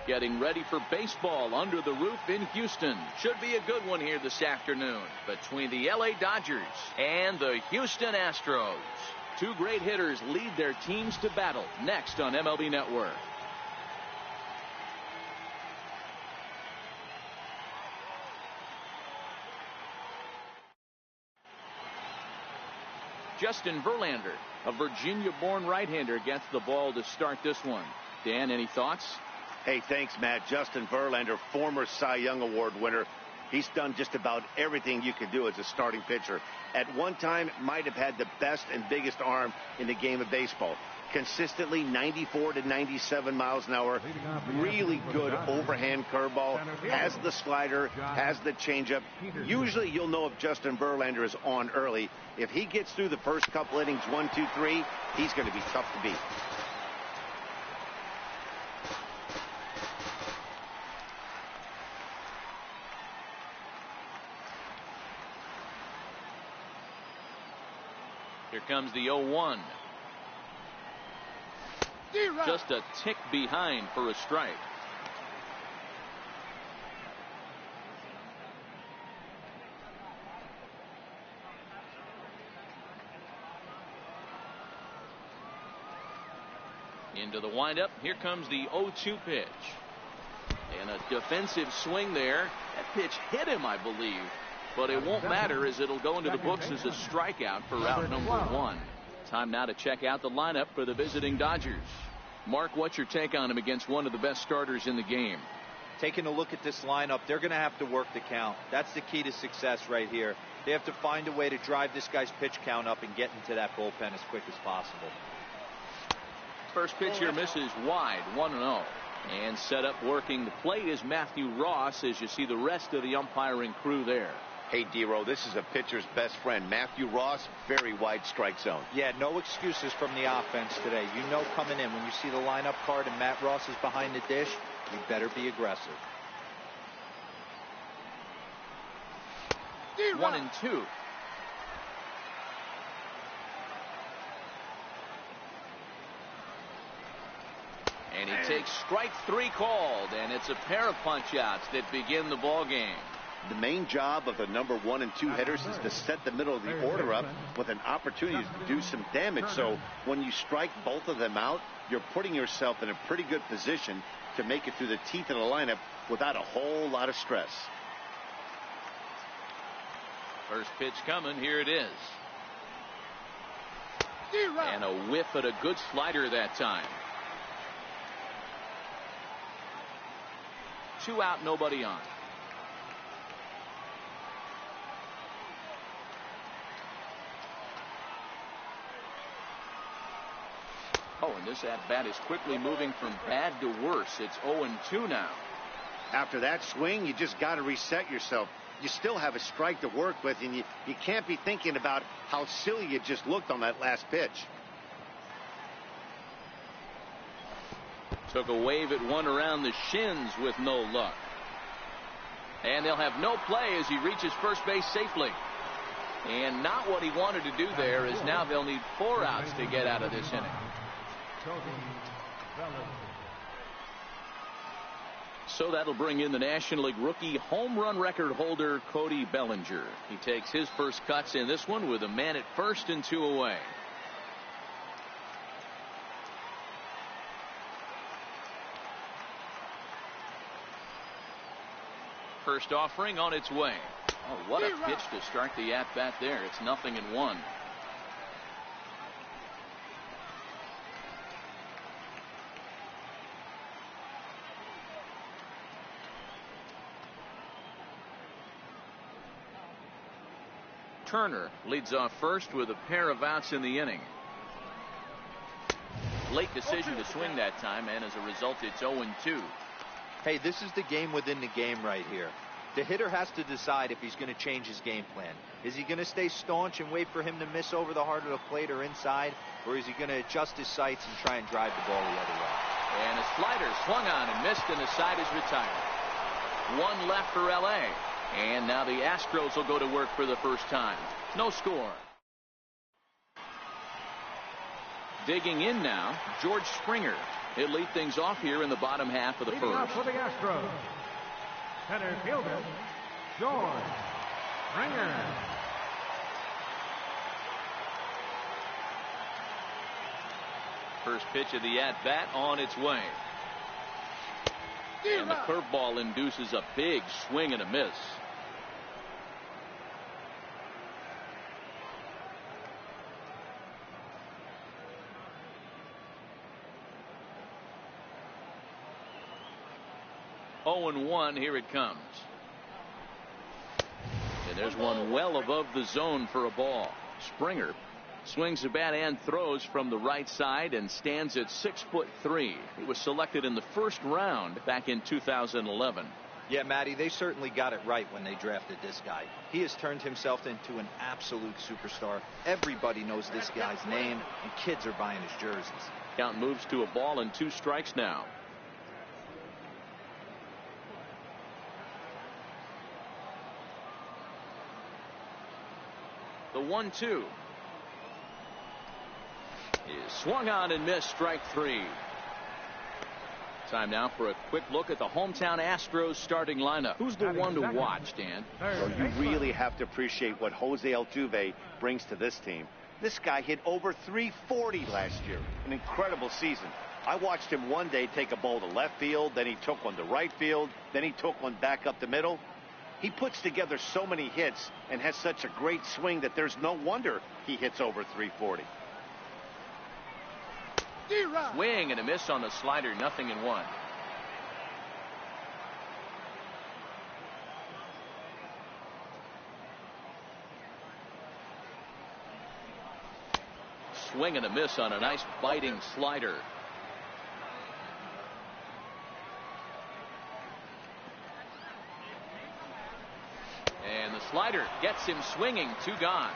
getting ready for baseball under the roof in Houston. Should be a good one here this afternoon between the LA Dodgers and the Houston Astros. Two great hitters lead their teams to battle next on MLB Network. Justin Verlander, a Virginia-born right-hander, gets the ball to start this one. Dan, any thoughts? Hey, thanks, Matt. Justin Verlander, former Cy Young Award winner. He's done just about everything you can do as a starting pitcher. At one time, might have had the best and biggest arm in the game of baseball. Consistently 94 to 97 miles an hour. Really good overhand curveball. Has the slider, has the changeup. Usually you'll know if Justin Verlander is on early. If he gets through the first couple innings, 1, 2, 3, he's going to be tough to beat. Here comes the 0-1. Just a tick behind for a strike. Into the windup. Here comes the 0-2 pitch. And a defensive swing there. That pitch hit him, I believe. But it won't matter, as it'll go into the books as a strikeout for route number 1. Time now to check out the lineup for the visiting Dodgers. Mark, what's your take on him against one of the best starters in the game? Taking a look at this lineup, they're going to have to work the count. That's the key to success right here. They have to find a way to drive this guy's pitch count up and get into that bullpen as quick as possible. First pitch here misses wide, 1-0. And set up working the plate is Matthew Ross, as you see the rest of the umpiring crew there. Hey, D-Row, this is a pitcher's best friend. Matthew Ross, very wide strike zone. Yeah, no excuses from the offense today. You know coming in, when you see the lineup card and Matt Ross is behind the dish, you better be aggressive. 1-2. And he takes strike 3 called, and it's a pair of punch-outs that begin the ball game. The main job of the number 1 and 2 hitters is to set the middle of the order up with an opportunity to do some damage. So when you strike both of them out, you're putting yourself in a pretty good position to make it through the teeth of the lineup without a whole lot of stress. First pitch coming. Here it is. And a whiff at a good slider that time. 2 out, nobody on. Oh, and this at-bat is quickly moving from bad to worse. It's 0-2 now. After that swing, you just got to reset yourself. You still have a strike to work with, and you can't be thinking about how silly you just looked on that last pitch. Took a wave at one around the shins with no luck. And they'll have no play as he reaches first base safely. And not what he wanted to do there, is now they'll need 4 outs to get out of this inning. So that'll bring in the National League rookie home run record holder Cody Bellinger. He takes his first cuts in this one with a man at first and 2 away. First offering on its way. Oh, what a pitch to start the at-bat there. It's 0-1. Turner leads off first with a pair of outs in the inning. Late decision to swing that time, and as a result, it's 0-2. Hey, this is the game within the game right here. The hitter has to decide if he's going to change his game plan. Is he going to stay staunch and wait for him to miss over the heart of the plate or inside, or is he going to adjust his sights and try and drive the ball the other way? And a slider swung on and missed, and the side is retired. 1 left for LA. And now the Astros will go to work for the first time. No score. Digging in now, George Springer. He'll lead things off here in the bottom half of the first. For the Astros, center fielder, George Springer. First pitch of the at-bat on its way. And the curveball induces a big swing and a miss. Oh and 1, here it comes. And there's one well above the zone for a ball. Springer swings the bat and throws from the right side and stands at 6'3". He was selected in the first round back in 2011. Yeah, Matty, they certainly got it right when they drafted this guy. He has turned himself into an absolute superstar. Everybody knows this guy's name, and kids are buying his jerseys. Count moves to a ball and 2 strikes now. The 1-2 is swung on and missed. Strike 3. Time now for a quick look at the hometown Astros starting lineup. Who's the one to watch, Dan? Well, you really have to appreciate what Jose Altuve brings to this team. This guy hit over 340 last year. An incredible season. I watched him one day take a ball to left field, then he took one to right field, then he took one back up the middle. He puts together so many hits and has such a great swing that there's no wonder he hits over 340. Swing and a miss on the slider. 0-1. Swing and a miss on a nice biting slider. And the slider gets him swinging. 2 gone.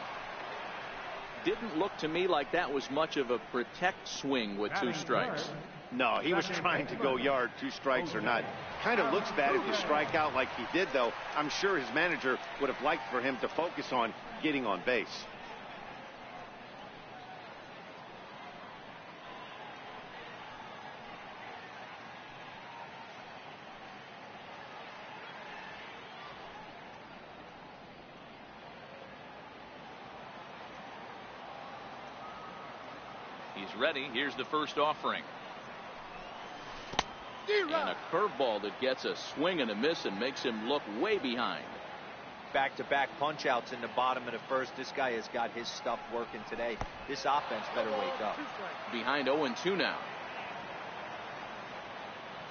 Didn't look to me like that was much of a protect swing with 2 strikes. No, he was trying to go yard, 2 strikes or not. Kind of looks bad if you strike out like he did, though. I'm sure his manager would have liked for him to focus on getting on base. He's ready. Here's the first offering. And a curveball that gets a swing and a miss and makes him look way behind. Back-to-back punch-outs in the bottom of the first. This guy has got his stuff working today. This offense better wake up. Behind 0-2 now.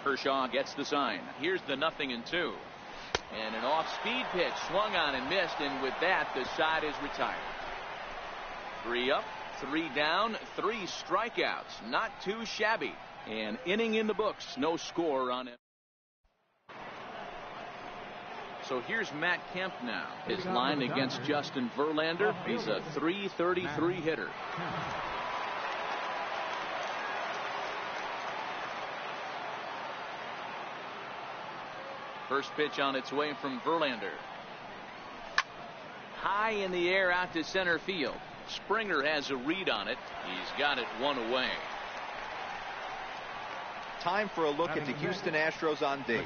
Kershaw gets the sign. Here's the 0-2. And an off-speed pitch swung on and missed, and with that the side is retired. 3 up, 3 down, 3 strikeouts. Not too shabby. An inning in the books. No score on it. So here's Matt Kemp now. His line against Justin Verlander. He's a .333 hitter. First pitch on its way from Verlander. High in the air out to center field. Springer has a read on it. He's got it 1 away. Time for a look at the Houston Astros on D.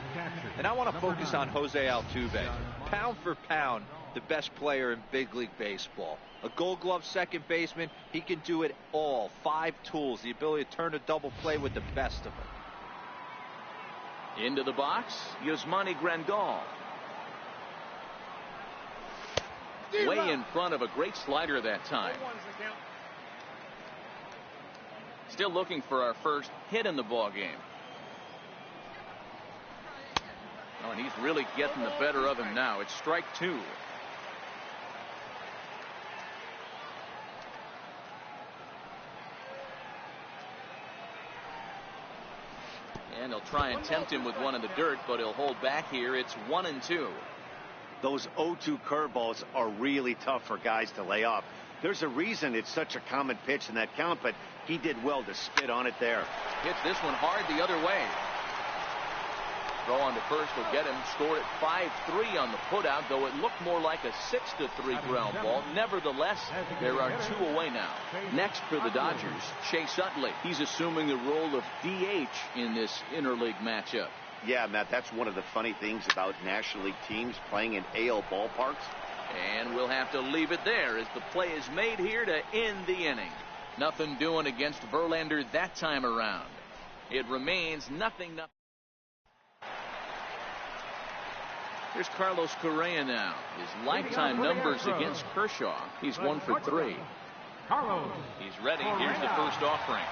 And I want to focus on Jose Altuve. Pound for pound, the best player in big league baseball. A Gold Glove second baseman. He can do it all. 5 tools. The ability to turn a double play with the best of them. Into the box, Yasmani Grandal. Way in front of a great slider that time. Still looking for our first hit in the ball game. Oh, and he's really getting the better of him now. It's strike 2. And he'll try and tempt him with one in the dirt, but he'll hold back here. It's 1-2. Those 0-2 curveballs are really tough for guys to lay off. There's a reason it's such a common pitch in that count, but he did well to spit on it there. Hits this one hard the other way. Throw on to first will get him. Scored at 5-3 on the putout, though it looked more like a 6-3 ground ball. Nevertheless, there are 2 away now. Next for the Dodgers, Chase Utley. He's assuming the role of DH in this interleague matchup. Yeah, Matt, that's one of the funny things about National League teams playing in AL ballparks. And we'll have to leave it there as the play is made here to end the inning. Nothing doing against Verlander that time around. It remains 0-0. Here's Carlos Correa now. His lifetime numbers against Kershaw. He's 1 for 3. He's ready. Here's the first offering.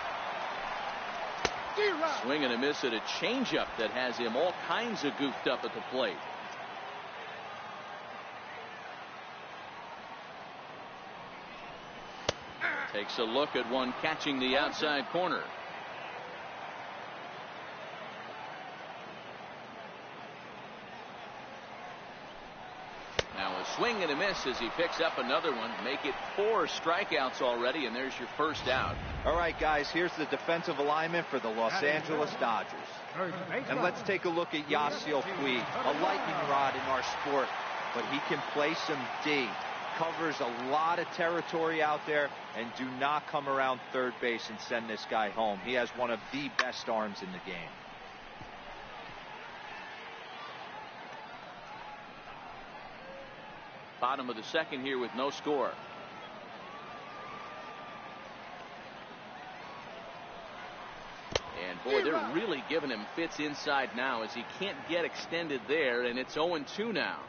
Swing and a miss at a changeup that has him all kinds of goofed up at the plate. Takes a look at one catching the outside corner. Now a swing and a miss as he picks up another one. Make it 4 strikeouts already, and there's your first out. All right, guys, here's the defensive alignment for the Los Angeles Dodgers. And let's take a look at Yasiel Puig, a lightning rod in our sport, but he can play some D. Covers a lot of territory out there, and do not come around third base and send this guy home. He has one of the best arms in the game. Bottom of the second here with no score. And boy, they're really giving him fits inside now as he can't get extended there, and it's 0-2 now.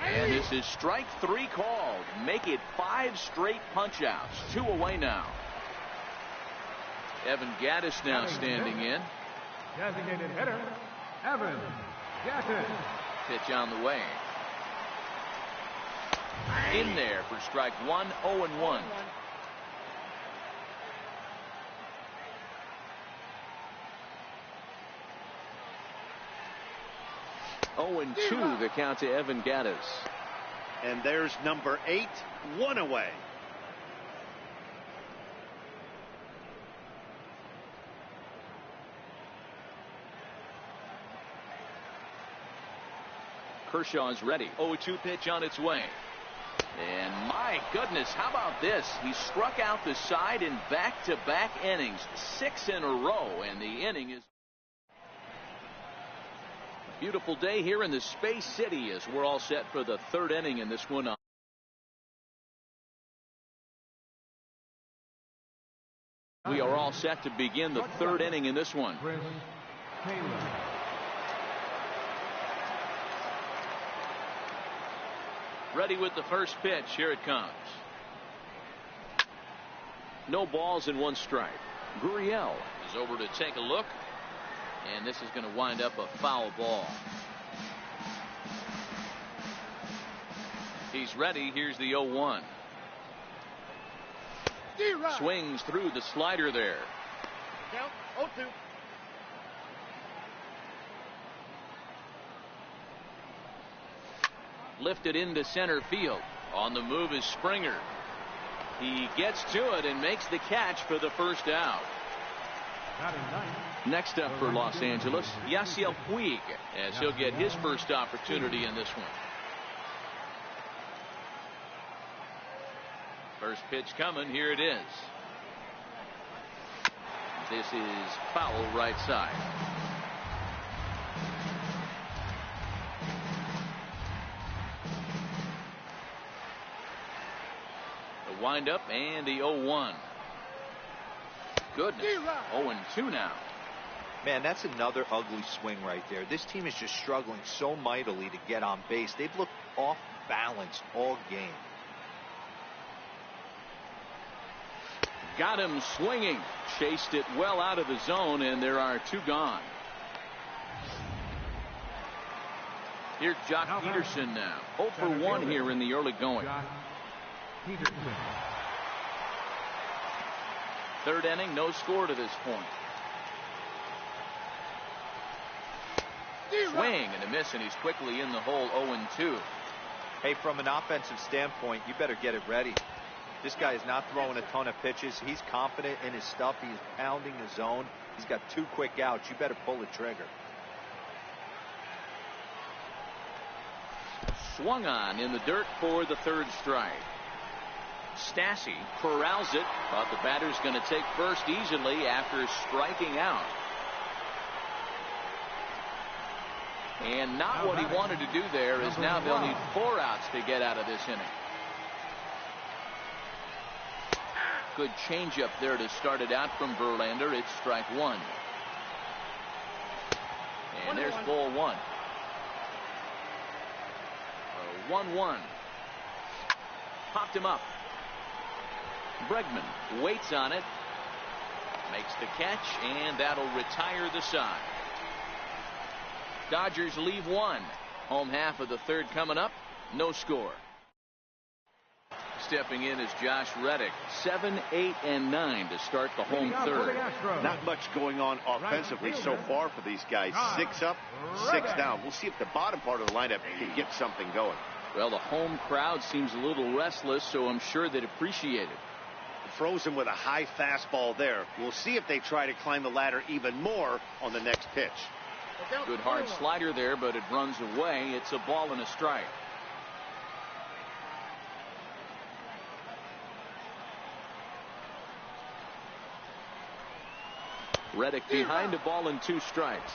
And this is strike 3 called. Make it 5 straight punch-outs. 2 away now. Evan Gattis now standing in. Designated hitter, Evan Gattis. Pitch on the way. In there for strike 1, 0-1. Oh, and 2 the count to Evan Gattis. And there's number 8, 1 away. Kershaw's ready. 0-2 pitch on its way. And my goodness, how about this? He struck out the side in back-to-back innings, 6 in a row, and the inning is. Beautiful day here in the Space City as we're all set for the 3rd inning in this one. We are all set to begin the 3rd inning in this one. Ready with the first pitch. Here it comes. No balls and 1 strike. Gurriel is over to take a look. And this is going to wind up a foul ball. He's ready. Here's the 0-1. Swings through the slider there. Count 0-2. Lifted into center field. On the move is Springer. He gets to it and makes the catch for the first out. Next up for Los Angeles, Yasiel Puig, as he'll get his first opportunity in this one. First pitch coming. Here it is. This is foul right side. The windup and the 0-1. Goodness. 0-2 now. Man, that's another ugly swing right there. This team is just struggling so mightily to get on base. They've looked off balance all game. Got him swinging. Chased it well out of the zone, and there are 2 gone. Here's Jock Peterson now. 0 for 1 here in the early going. 3rd inning, no score to this point. Swing and a miss, and he's quickly in the hole. 0-2. Hey, from an offensive standpoint, you better get it ready. This guy is not throwing a ton of pitches. He's confident in his stuff. He's pounding the zone. He's got 2 quick outs. You better pull the trigger. Swung on in the dirt for the 3rd strike. Stassi corrals it, but the batter's going to take first easily after striking out. And not what he wanted to do there, as now they'll need 4 outs to get out of this inning. Good changeup there to start it out from Verlander. It's strike 1. And there's ball 1. 1-1. Popped him up. Bregman waits on it. Makes the catch, and that'll retire the side. Dodgers leave 1. Home half of the 3rd coming up. No score. Stepping in is Josh Reddick. 7, 8, and 9 to start the home 3rd. Not much going on offensively so far for these guys. 6 up, 6 down. We'll see if the bottom part of the lineup can get something going. Well, the home crowd seems a little restless, so I'm sure they'd appreciate it. Frozen with a high fastball there. We'll see if they try to climb the ladder even more on the next pitch. Good hard slider there, but it runs away. It's a ball and a strike. Reddick behind a ball and 2 strikes.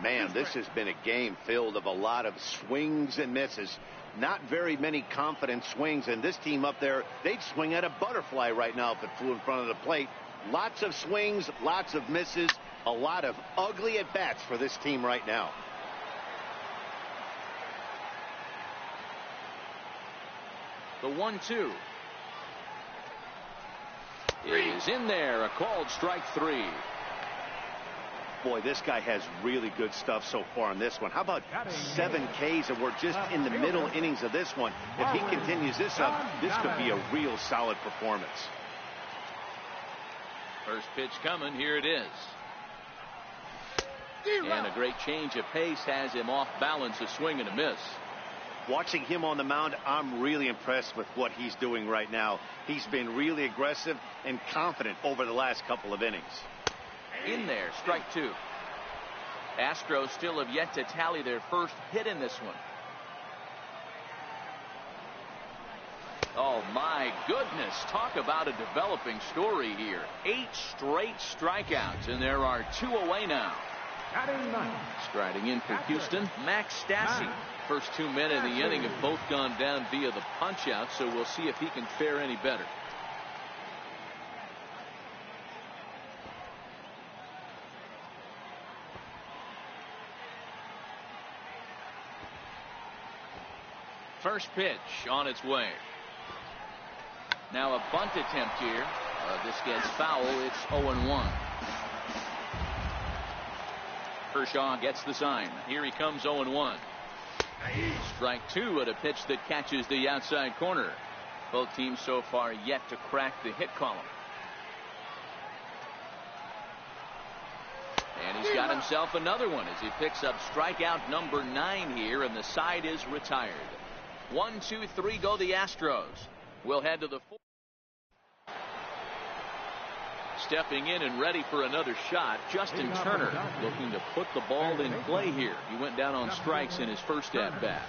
Man, this has been a game filled of a lot of swings and misses. Not very many confident swings, and this team up there, they'd swing at a butterfly right now if it flew in front of the plate. Lots of swings, lots of misses, a lot of ugly at-bats for this team right now. The 1-2 is in there. A called strike 3. Boy, this guy has really good stuff so far on this one. How about 7 Ks, and we're just in the middle innings of this one. If he continues this up, this could be a real solid performance. First pitch coming. Here it is. And a great change of pace has him off balance. A swing and a miss. Watching him on the mound, I'm really impressed with what he's doing right now. He's been really aggressive and confident over the last couple of innings. In there, strike 2. Astros still have yet to tally their first hit in this one. Oh my goodness, talk about a developing story here. 8 straight strikeouts, and there are 2 away now. Striding in for Houston, Max Stassi. First 2 men in the inning have both gone down via the punch out, so we'll see if he can fare any better. First pitch on its way. Now a bunt attempt here. This gets foul. It's 0-1. Kershaw gets the sign. Here he comes, 0-1. Strike 2 at a pitch that catches the outside corner. Both teams so far yet to crack the hit column. And he's got himself another one as he picks up strikeout number 9 here, and the side is retired. 1, 2, 3 go the Astros. We'll head to the 4th. Stepping in and ready for another shot, Justin Turner looking to put the ball in play here. He went down on strikes in his first at bat.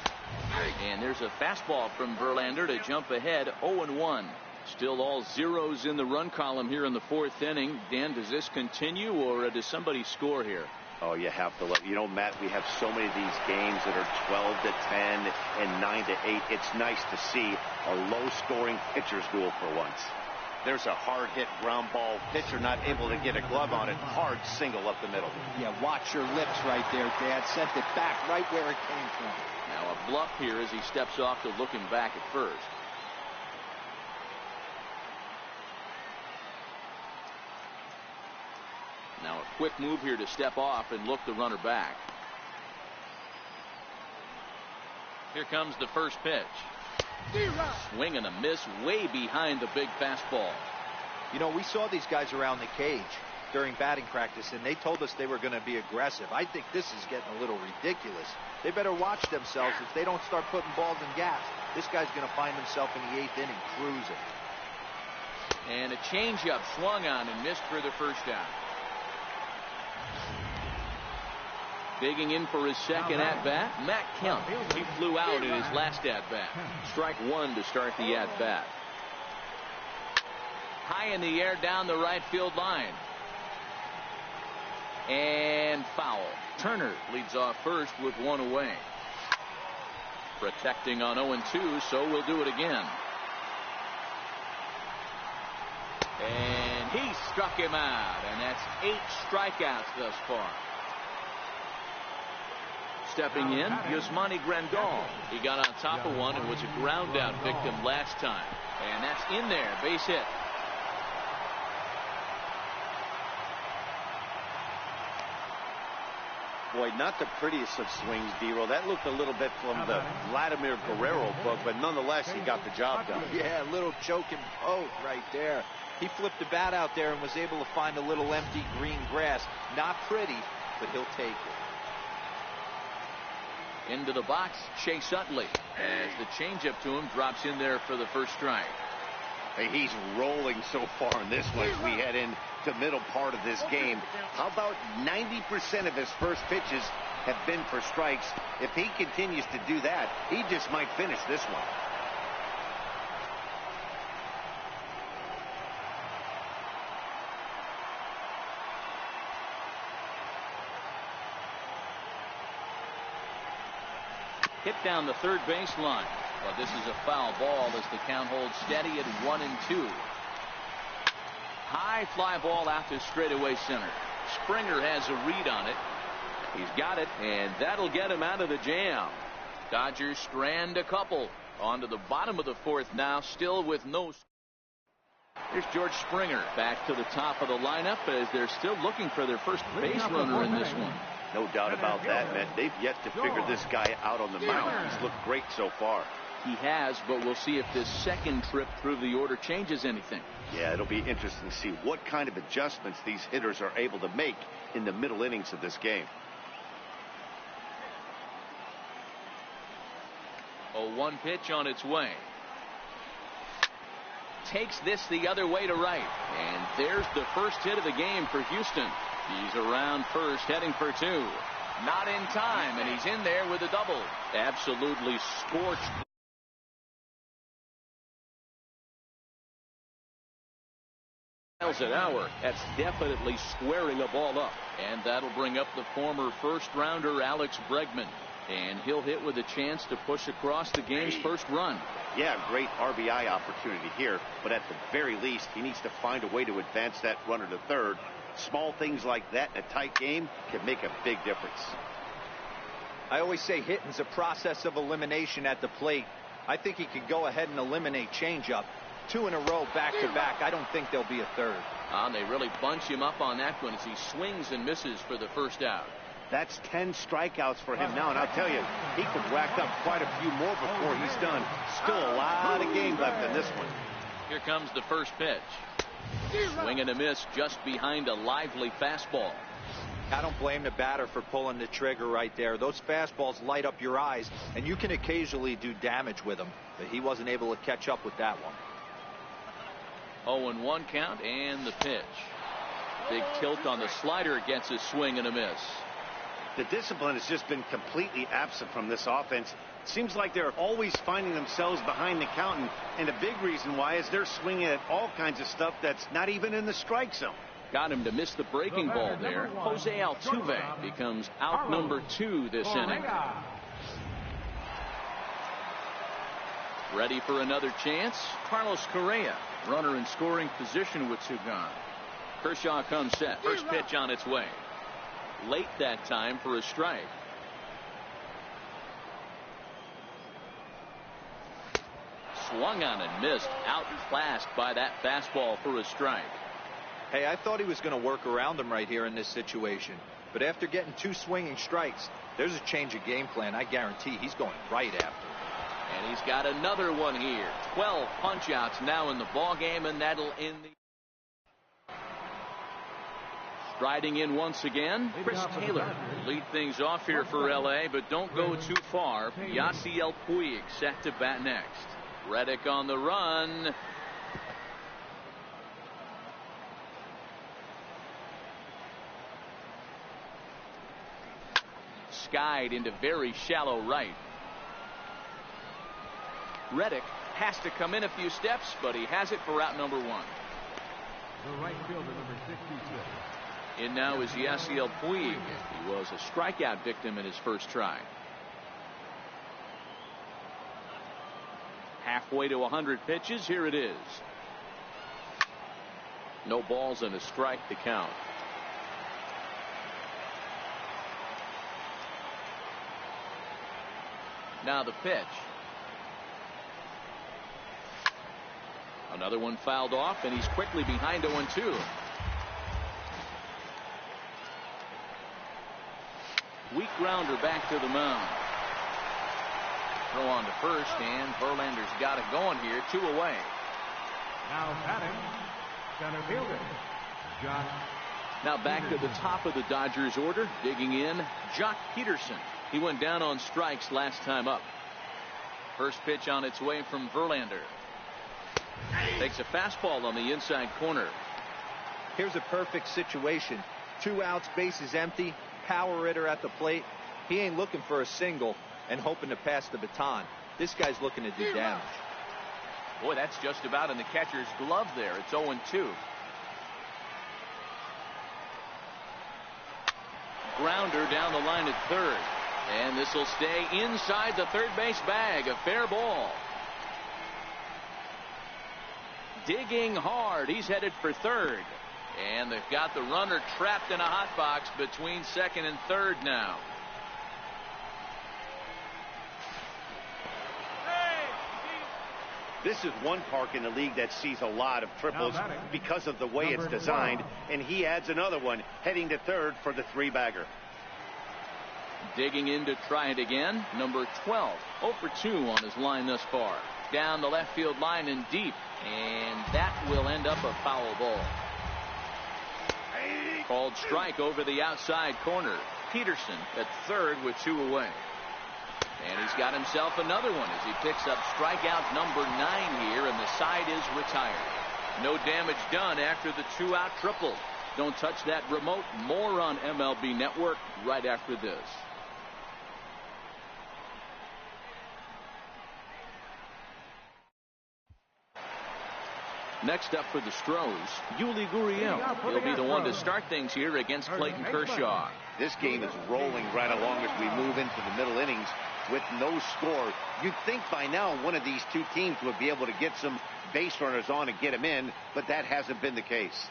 And there's a fastball from Verlander to jump ahead. 0-1. Still all zeros in the run column here in the 4th inning. Dan, does this continue, or does somebody score here? Oh, you have to let, Matt, we have so many of these games that are 12-10 and 9-8. It's nice to see a low-scoring pitcher's duel for once. There's a hard-hit ground ball. Pitcher not able to get a glove on it. Hard single up the middle. Yeah, watch your lips right there, Dad. Sent it back right where it came from. Now a bluff here as he steps off to look him back at first. Now a quick move here to step off and look the runner back. Here comes the first pitch. Swing and a miss way behind the big fastball. We saw these guys around the cage. during batting practice, and they told us they were going to be aggressive. I think this is getting a little ridiculous. They better watch themselves. If they don't start putting balls in gaps, this guy's going to find himself in the 8th inning cruising. And a changeup swung on and missed for the first out. Digging in for his second at-bat, Matt Kemp. He flew out in his last at-bat. Strike one to start the at-bat. High in the air down the right field line. And foul. Turner leads off first with one away. Protecting on 0-2, so we'll do it again. And he struck him out, and that's 8 strikeouts thus far. Stepping in, Yasmani Grandal. He got on top of one and was a ground out victim last time. And that's in there, base hit. Boy, not the prettiest of swings, D-Roll. That looked a little bit from the Vladimir Guerrero book, but nonetheless, he got the job done. Yeah, a little choke and poke right there. He flipped the bat out there and was able to find a little empty green grass. Not pretty, but he'll take it. Into the box, Chase Utley, as the changeup to him drops in there for the first strike. Hey, he's rolling so far in this one as we head into the middle part of this game. How about 90% of his first pitches have been for strikes? If he continues to do that, he just might finish this one. Hit down the third baseline. But this is a foul ball as the count holds steady at 1-2. High fly ball out to straightaway center. Springer has a read on it. He's got it, and that'll get him out of the jam. Dodgers strand a couple. On to the bottom of the 4th now, still with no. Here's George Springer back to the top of the lineup as they're still looking for their first base runner in this one. No doubt about that, man. They've yet to figure this guy out on the mound. He's looked great so far. He has, but we'll see if this second trip through the order changes anything. Yeah, it'll be interesting to see what kind of adjustments these hitters are able to make in the middle innings of this game. 0-1 pitch on its way. Takes this the other way to right. And there's the first hit of the game for Houston. He's around first, heading for 2. Not in time, and he's in there with a double. Absolutely scorched. Miles an hour. That's definitely squaring a ball up. And that'll bring up the former first-rounder Alex Bregman. And he'll hit with a chance to push across the game's first run. Yeah, great RBI opportunity here, but at the very least, he needs to find a way to advance that runner to third. Small things like that in a tight game can make a big difference. I always say hitting's a process of elimination at the plate. I think he could go ahead and eliminate changeup. 2 in a row back to back. I don't think there'll be a third. They really bunch him up on that one as he swings and misses for the first out. That's 10 strikeouts for him now, and I'll tell you, he could rack up quite a few more before he's done. Still a lot of game left in this one. Here comes the first pitch. Swing and a miss just behind a lively fastball. I don't blame the batter for pulling the trigger right there. Those fastballs light up your eyes, and you can occasionally do damage with them, but he wasn't able to catch up with that one. 0-1 count and the pitch. Big tilt on the slider, gets a swing and a miss. The discipline has just been completely absent from this offense. It seems like they're always finding themselves behind the count, and a big reason why is they're swinging at all kinds of stuff that's not even in the strike zone. Got him to miss the breaking ball there. Jose Altuve becomes out number 2 this inning. Ready for another chance? Carlos Correa, runner in scoring position with 2 gone. Kershaw comes set. First pitch on its way. Late that time for a strike. Swung on and missed. Outclassed by that fastball for a strike. Hey, I thought he was going to work around him right here in this situation. But after getting 2 swinging strikes, there's a change of game plan. I guarantee he's going right after it. And he's got another one here. 12 punch outs now in the ball game, and that'll end the Striding in once again, Chris Taylor. Lead things off here for LA, but don't go too far. Yasiel Puig set to bat next. Reddick on the run. Skied into very shallow right. Reddick has to come in a few steps, but he has it for out number one. The right fielder, number 66. In now is Yasiel Puig. He was a strikeout victim in his first try. Halfway to 100 pitches. Here it is. No balls and a strike to count. Now the pitch. Another one fouled off, and he's quickly behind 0-2. Weak grounder back to the mound. Throw on to first, and Verlander's got it going here. 2 away. Now batting, center fielder, Josh. Now back to the top of the Dodgers order. Digging in, Jock Peterson. He went down on strikes last time up. First pitch on its way from Verlander. Takes a fastball on the inside corner. Here's a perfect situation. 2 outs, bases empty, power hitter at the plate. He ain't looking for a single and hoping to pass the baton. This guy's looking to do damage. Boy, that's just about in the catcher's glove there. It's 0-2. Grounder down the line at third. And this will stay inside the third base bag. A fair ball. Digging hard. He's headed for third. And they've got the runner trapped in a hot box between second and third now. This is one park in the league that sees a lot of triples because of the way it's designed, and he adds another one heading to third for the 3-bagger. Digging in to try it again. Number 12. 0 for 2 on his line thus far. Down the left field line and deep. And that will end up a foul ball. Called strike over the outside corner. Peterson at third with 2 away. And he's got himself another one as he picks up strikeout number 9 here, and the side is retired. No damage done after the 2-out triple. Don't touch that remote. More on MLB Network right after this. Next up for the Stros, Yuli Gurriel. He'll be the one to start things here against Clayton Kershaw. This game is rolling right along as we move into the middle innings with no score. You'd think by now one of these two teams would be able to get some base runners on and get them in, but that hasn't been the case.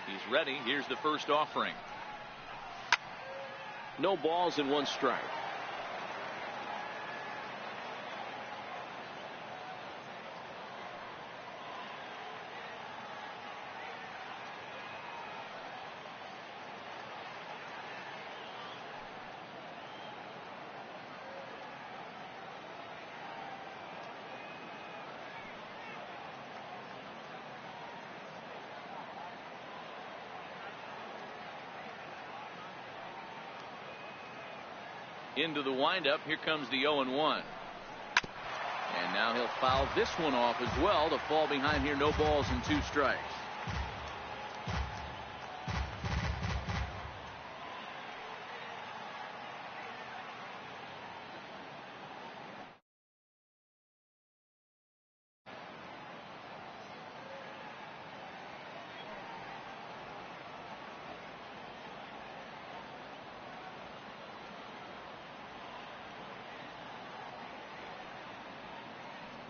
He's ready. Here's the first offering. No balls and 1 strike. Into the windup. Here comes the 0-1. And now he'll foul this one off as well to fall behind here. No balls and 2 strikes.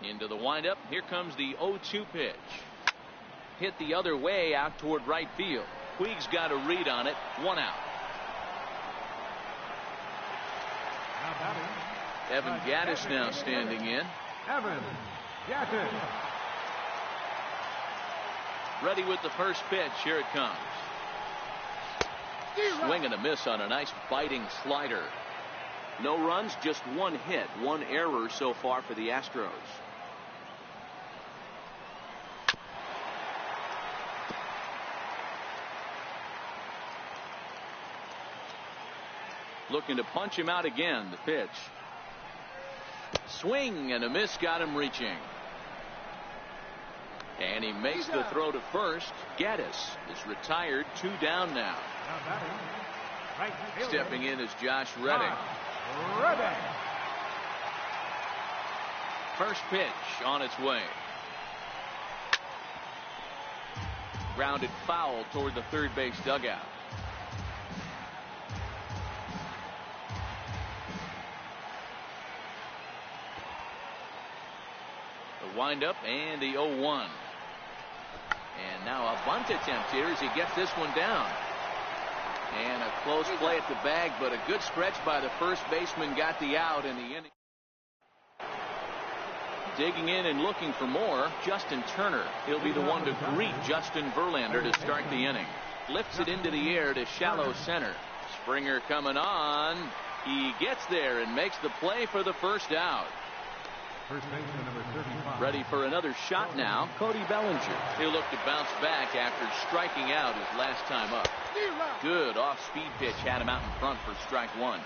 Into the windup. Here comes the 0-2 pitch. Hit the other way out toward right field. Puig's got a read on it. 1 out. Evan Gattis now standing in. Evan Gattis. Ready with the first pitch. Here it comes. Swing and a miss on a nice biting slider. No runs, just 1 hit, 1 error so far for the Astros. looking to punch him out again. The pitch. Swing and a miss got him reaching. And he makes the throw to first. Gaddis is retired. 2 down now. Stepping in is Josh Reddick. First pitch on its way. Grounded foul toward the third base dugout. The windup and the 0-1. And now a bunt attempt here as he gets this one down. And a close play at the bag, but a good stretch by the first baseman got the out in the inning. Digging in and looking for more, Justin Turner. He'll be the one to greet Justin Verlander to start the inning. Lifts it into the air to shallow center. Springer coming on. He gets there and makes the play for the first out. First baseman number 35. Ready for another shot now, Cody Bellinger. He'll look to bounce back after striking out his last time up. Good off-speed pitch had him out in front for strike 1.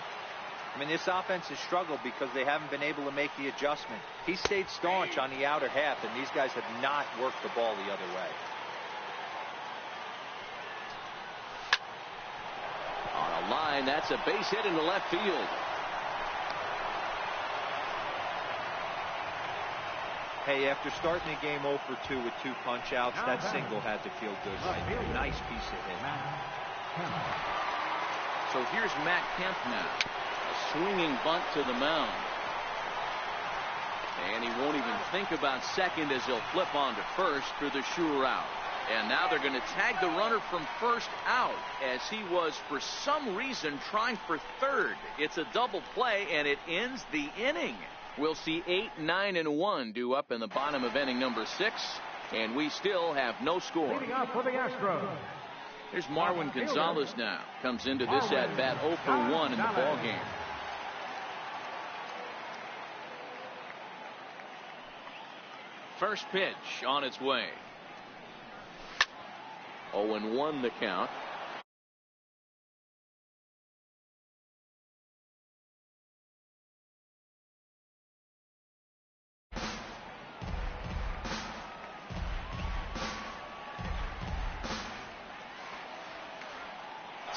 I mean, this offense has struggled because they haven't been able to make the adjustment. He stayed staunch on the outer half, and these guys have not worked the ball the other way. On a line, that's a base hit into left field. Hey, after starting the game 0 for 2 with 2 punch-outs, that single had to feel good right there. Nice piece of hit. So here's Matt Kemp now. A swinging bunt to the mound. And he won't even think about second as he'll flip on to first for the sure out. And now they're going to tag the runner from first out as he was for some reason trying for third. It's a double play and it ends the inning. We'll see 8, 9, and 1 due up in the bottom of inning number 6, and we still have no score. Leading off for the Astros. Here's Marwin Gonzalez now. Comes into this at bat 0 for 1 in the ball game. First pitch on its way. 0-1 the count.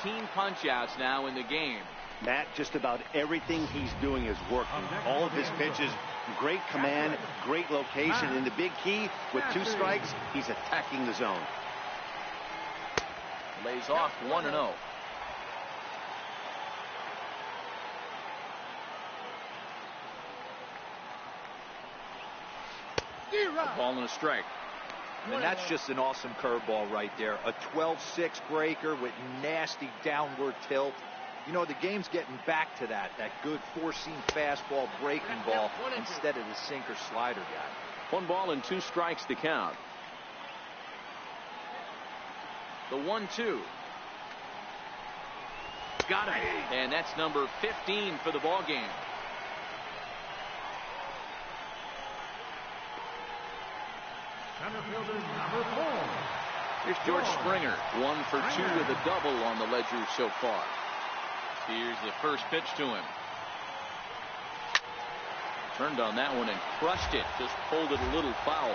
Team punch-outs now in the game. Matt, just about everything he's doing is working. All of his pitches, great command, great location. And the big key, with 2 strikes, he's attacking the zone. Lays off 1-0. A ball and a strike. I mean, that's just an awesome curveball right there. A 12-6 breaker with nasty downward tilt. You know, the game's getting back to that good 4-seam fastball breaking ball instead of the sinker slider guy. 1 ball and 2 strikes to count. The 1-2. Got it. And that's number 15 for the ball game. Center fielder number 4. Here's George Springer. 1 for 2 with a double on the ledger so far. Here's the first pitch to him. Turned on that one and crushed it. Just pulled it a little foul.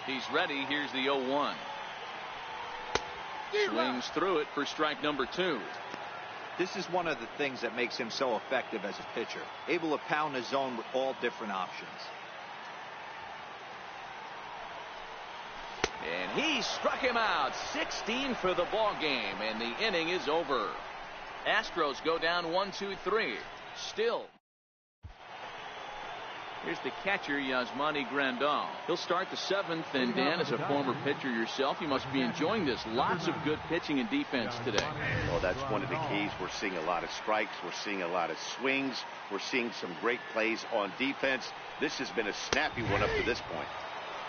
He's ready. Here's the 0-1. Swings through it for strike number 2. This is one of the things that makes him so effective as a pitcher. Able to pound the zone with all different options. And he struck him out. 16 for the ball game, and the inning is over. Astros go down 1-2-3. Still. Here's the catcher, Yasmani Grandal. He'll start the 7th, and Dan, as a former pitcher yourself, you must be enjoying this. Lots of good pitching and defense today. Well, that's one of the keys. We're seeing a lot of strikes. We're seeing a lot of swings. We're seeing some great plays on defense. This has been a snappy one up to this point.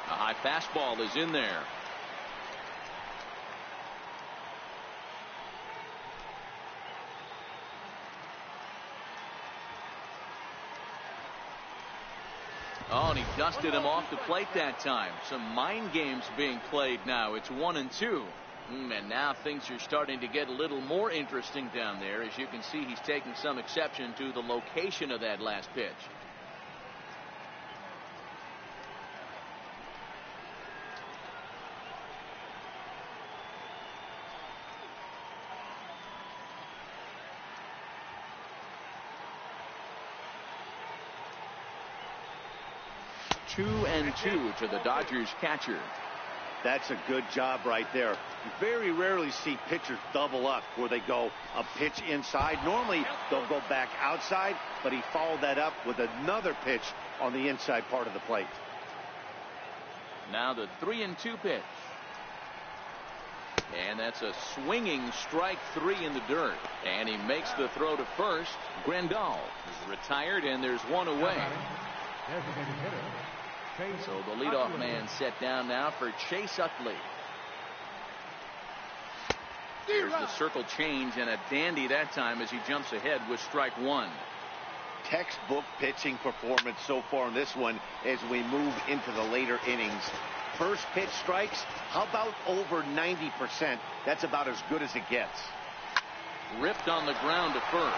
A high fastball is in there. Oh, and he dusted him off the plate that time. Some mind games being played now. It's 1-2. And now things are starting to get a little more interesting down there. As you can see, he's taking some exception to the location of that last pitch. Two and two to the Dodgers catcher. That's a good job right there. You very rarely see pitchers double up where they go a pitch inside. Normally they'll go back outside, but he followed that up with another pitch on the inside part of the plate. Now the 3-2 pitch. And that's a swinging strike three in the dirt. And he makes the throw to first. Grandal is retired, and there's one away. So the leadoff man set down now for Chase Utley. Here's the circle change, and a dandy that time as he jumps ahead with strike one. Textbook pitching performance so far in this one as we move into the later innings. First pitch strikes, how about over 90%? That's about as good as it gets. Ripped on the ground to first,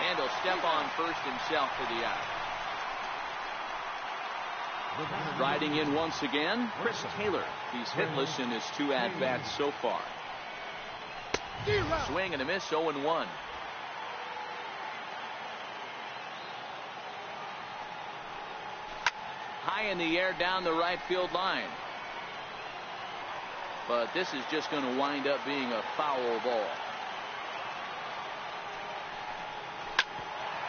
and he'll step on first himself for the out. Riding in once again, Chris Taylor. He's hitless in his 2 at-bats so far. Swing and a miss, 0-1. High in the air down the right field line. But this is just going to wind up being a foul ball.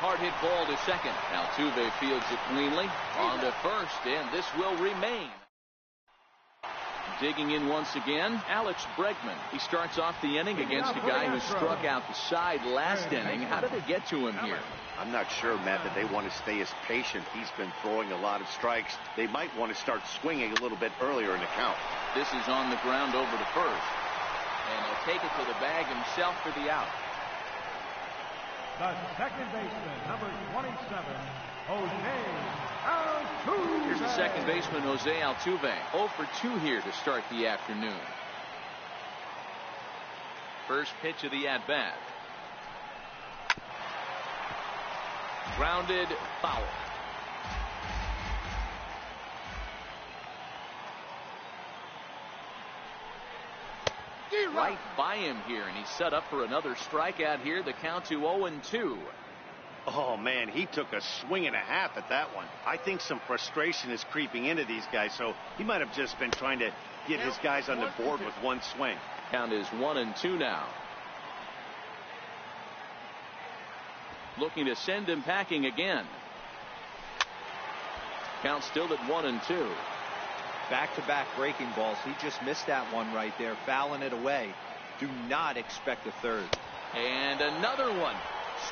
Hard hit ball to second. Altuve fields it cleanly. On to first, and this will remain. Digging in once again, Alex Bregman. He starts off the inning against a guy who struck out the side last inning. How did they get to him here? I'm not sure, Matt, that they want to stay as patient. He's been throwing a lot of strikes. They might want to start swinging a little bit earlier in the count. This is on the ground over to first. And he'll take it to the bag himself for the out. The second baseman, number 27, Jose Altuve. Here's the second baseman, Jose Altuve. 0 for 2 here to start the afternoon. First pitch of the at-bat. Grounded, foul. Right by him here, and he's set up for another strikeout here. The count to 0-2. Oh, man, he took a swing and a half at that one. I think some frustration is creeping into these guys, so he might have just been trying to get his guys on the board with one swing. Count is 1-2 now. Looking to send him packing again. Count still at 1-2. Back-to-back breaking balls. He just missed that one right there, fouling it away. Do not expect a third. And another one.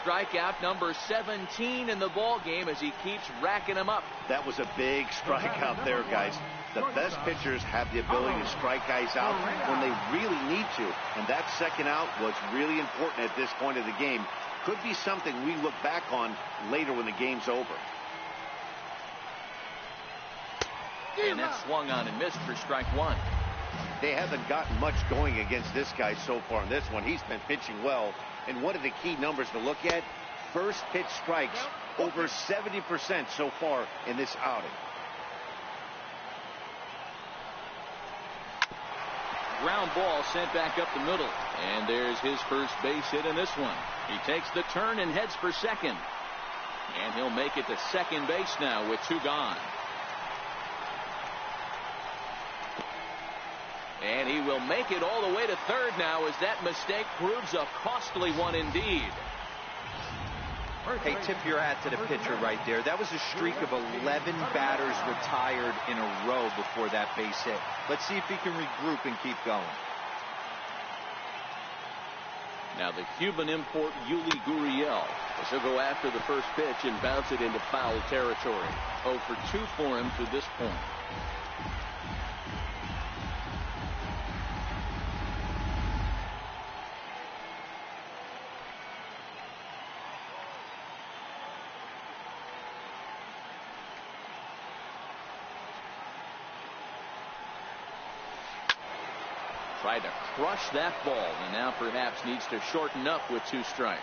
Strikeout number 17 in the ball game as he keeps racking them up. That was a big strikeout there, guys. The best pitchers have the ability to strike guys out when they really need to. And that second out was really important at this point of the game. Could be something we look back on later when the game's over. And that's swung on and missed for strike one. They haven't gotten much going against this guy so far in this one. He's been pitching well. And one of the key numbers to look at, first pitch strikes, over 70% so far in this outing. Ground ball sent back up the middle. And there's his first base hit in this one. He takes the turn and heads for second. And he'll make it to second base now with 2 gone. And he will make it all the way to third now as that mistake proves a costly one indeed. Hey, tip your hat to the pitcher right there. That was a streak of 11 batters retired in a row before that base hit. Let's see if he can regroup and keep going. Now the Cuban import Yuli Gurriel. He'll go after the first pitch and bounce it into foul territory. 0 for 2 for him to this point. Tried to crush that ball, and now perhaps needs to shorten up with 2 strikes.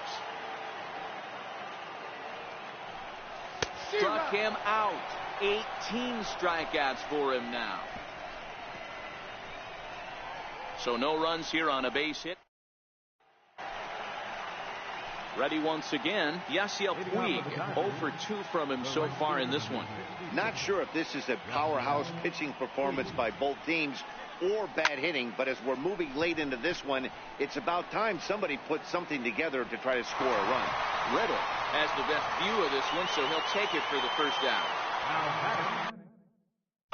Struck him out. 18 strikeouts for him now. So no runs here on a base hit. Ready once again. Yasiel Puig, 0 for 2 from him so far in this one. Not sure if this is a powerhouse pitching performance by both teams or bad hitting, but as we're moving late into this one, it's about time somebody put something together to try to score a run. Riddle has the best view of this one, so he'll take it for the first out.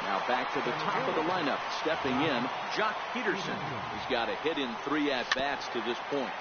Now back to the top of the lineup. Stepping in, Jock Peterson. He's got a hit in 3 at-bats to this point.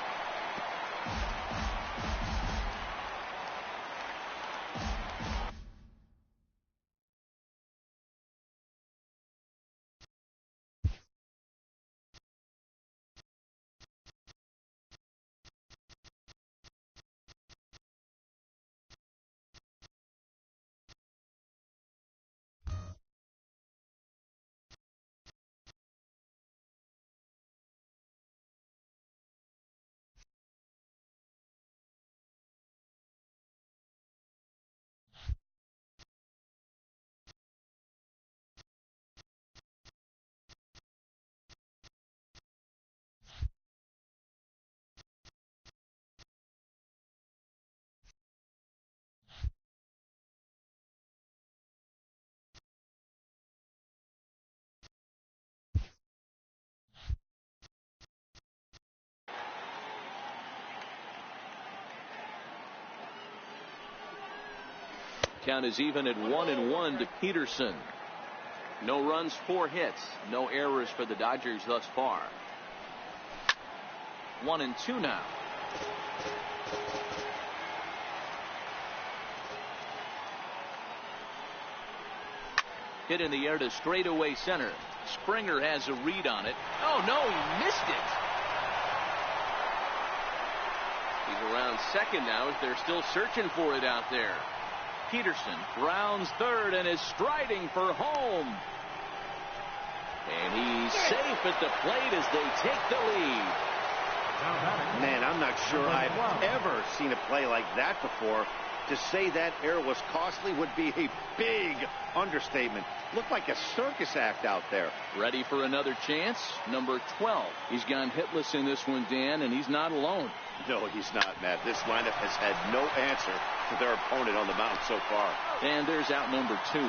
Count is even at 1-1 to Peterson. No runs, 4 hits. No errors for the Dodgers thus far. 1-2 now. Hit in the air to straightaway center. Springer has a read on it. Oh no, he missed it. He's around second now as they're still searching for it out there. Peterson rounds third and is striding for home. And he's safe at the plate as they take the lead. Man, I'm not sure I've ever seen a play like that before. To say that error was costly would be a big understatement. Looked like a circus act out there. Ready for another chance? Number 12. He's gone hitless in this one, Dan, and he's not alone. No, he's not, Matt. This lineup has had no answer to their opponent on the mound so far. And there's out number 2.